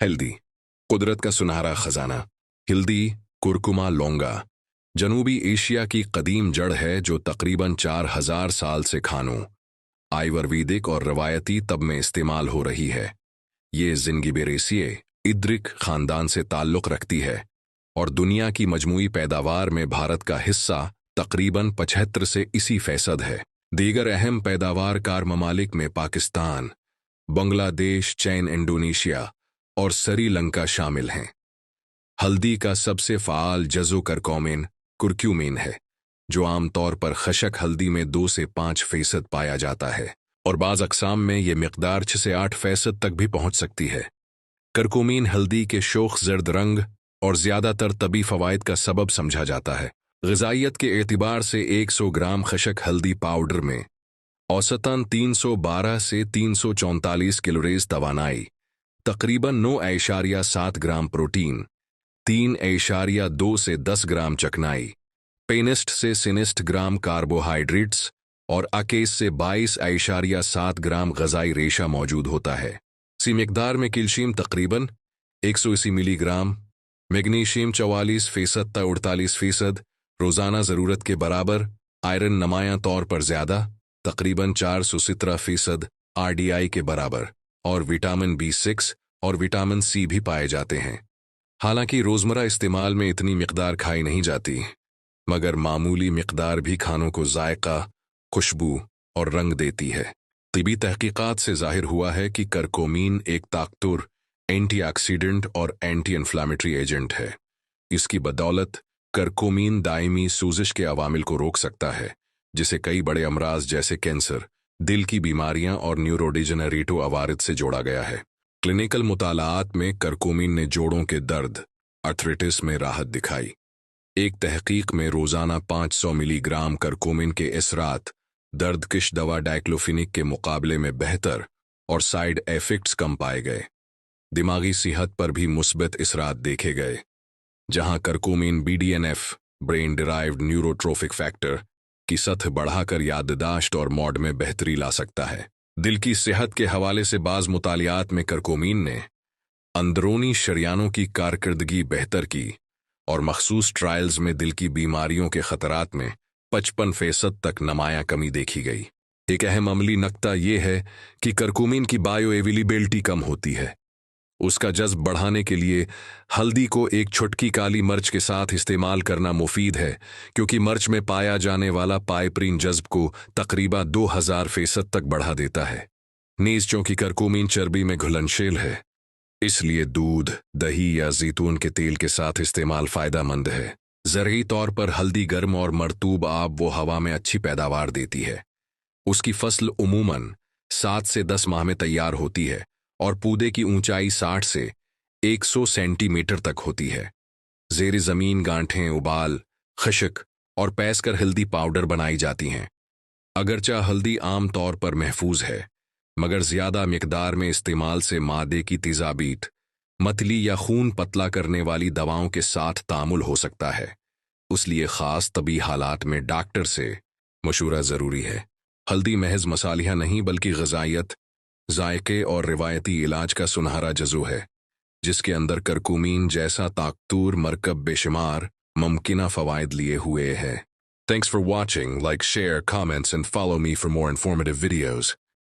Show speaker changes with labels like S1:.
S1: Healthy, कुदरत का सुनहरा खजाना। हल्दी, कुरकुमा, लौंगा जनूबी एशिया की कदीम जड़ है जो तकरीबन 4000 साल से खानों, आयुर्वेदिक और रवायती तब में इस्तेमाल हो रही है। ये जिंगिबेरेसिए इद्रिक खानदान से ताल्लुक़ रखती है और दुनिया की मजमूई पैदावार में भारत का हिस्सा तकरीबन 75 से 80% है। दीगर अहम पैदावार कार ममालिक में पाकिस्तान, बांग्लादेश, चीन, इंडोनेशिया और श्रीलंका शामिल हैं। हल्दी का सबसे फ़ाल जज़ो करकोमिन कुरक्यूमिन है, जो आमतौर पर खशक हल्दी में 2 से 5% पाया जाता है और बाज़ अक़साम में ये मिक़दार 6 से 8% तक भी पहुँच सकती है। करकोमीन हल्दी के शोख जर्द रंग और ज़्यादातर तबी फ़वाइद का सबब समझा जाता है। ग़िज़ाइयत के एतबार से 100 ग्राम खशक हल्दी पाउडर में औसतन 312 से 344 कैलोरीज़ तवानाई, तकरीबन 9.7 ग्राम प्रोटीन, 3.2 से 10 ग्राम चकनाई, पेनिस्ट से सिनिस्ट ग्राम कार्बोहाइड्रेट्स और 21 से 22.7 ग्राम ग़िज़ाई रेशा मौजूद होता है। इसी मिक़दार में कैल्शियम तकरीबन 180 मिलीग्राम, मैग्नीशियम 44% से 48%, रोज़ाना ज़रूरत के बराबर, आयरन नुमायां तौर पर ज़्यादा, तकरीबन 417% RDI के बराबर, और विटामिन B6 और विटामिन C भी पाए जाते हैं। हालांकि रोज़मर्रा इस्तेमाल में इतनी मिक़दार खाई नहीं जाती, मगर मामूली मिक़दार भी खानों को जायका, खुशबू और रंग देती है। तिबी तहक़ीक़ात से ज़ाहिर हुआ है कि करकोमीन एक ताक़तवर एंटीऑक्सीडेंट और एंटी इन्फ्लामेटरी एजेंट है। इसकी बदौलत करकोमीन दायमी सूजिश के अवामिल को रोक सकता है, जिसे कई बड़े अमराज जैसे कैंसर, दिल की बीमारियां और न्यूरोडिजेनरेटिव अवारिद से जोड़ा गया है। क्लिनिकल मुतालाआत में करकोमीन ने जोड़ों के दर्द, आर्थराइटिस में राहत दिखाई। एक तहक़ीक़ में रोज़ाना 500 मिलीग्राम करकोमीन के असरात दर्दकश दवा डाइक्लोफिनिक के मुकाबले में बेहतर और साइड इफ़ेक्ट्स कम पाए गए। दिमागी सेहत पर भी मुस्बत असरात देखे गए, जहां करकोमीन BDNF, brain derived neurotrophic factor, की सतह बढ़ाकर याददाश्त और मॉड में बेहतरी ला सकता है। दिल की सेहत के हवाले से बाज़ मुतालियात में करकोमीन ने अंदरूनी शरियानों की कारकर्दगी बेहतर की और मखसूस ट्रायल्स में दिल की बीमारियों के ख़तरात में 55% तक नुमायां कमी देखी गई। एक अहम अमली नक्ता यह है कि करकोमीन की बायो अवेलेबिलिटी कम होती है। उसका जज्ब बढ़ाने के लिए हल्दी को एक छुटकी काली मिर्च के साथ इस्तेमाल करना मुफीद है, क्योंकि मिर्च में पाया जाने वाला पाइपरीन जज्ब को तकरीबन 2000% तक बढ़ा देता है। नीज चूंकि करकोमीन चर्बी में घुलनशील है, इसलिए दूध, दही या जैतून के तेल के साथ इस्तेमाल फ़ायदेमंद है। ज़रई तौर पर हल्दी गर्म और मरतूब आब व हवा में अच्छी पैदावार देती है। उसकी फसल उमूमन 7 से 10 माह में तैयार होती है और पौधे की ऊंचाई 60 से 100 सेंटीमीटर तक होती है। ज़ेर ज़मीन गांठें, उबाल, खशक और पैसकर हल्दी पाउडर बनाई जाती हैं। अगरचा हल्दी आम तौर पर महफूज है, मगर ज़्यादा मिक़दार में इस्तेमाल से मादे की तेज़ाबीत, मतली या खून पतला करने वाली दवाओं के साथ तामुल हो सकता है। उसलिए ख़ास तबी हालात में डॉक्टर से मशूरा ज़रूरी है। हल्दी महज मसालिहा नहीं बल्कि ग़िज़ाइयत, जायके और रिवायती इलाज का सुनहरा जज़ो है, जिसके अंदर करकोमीन जैसा ताक़तवर मरकब बेशुमार मुमकिना फ़वाइद लिए हुए है। Thanks for watching. Like, share, comments and follow me for more informative videos.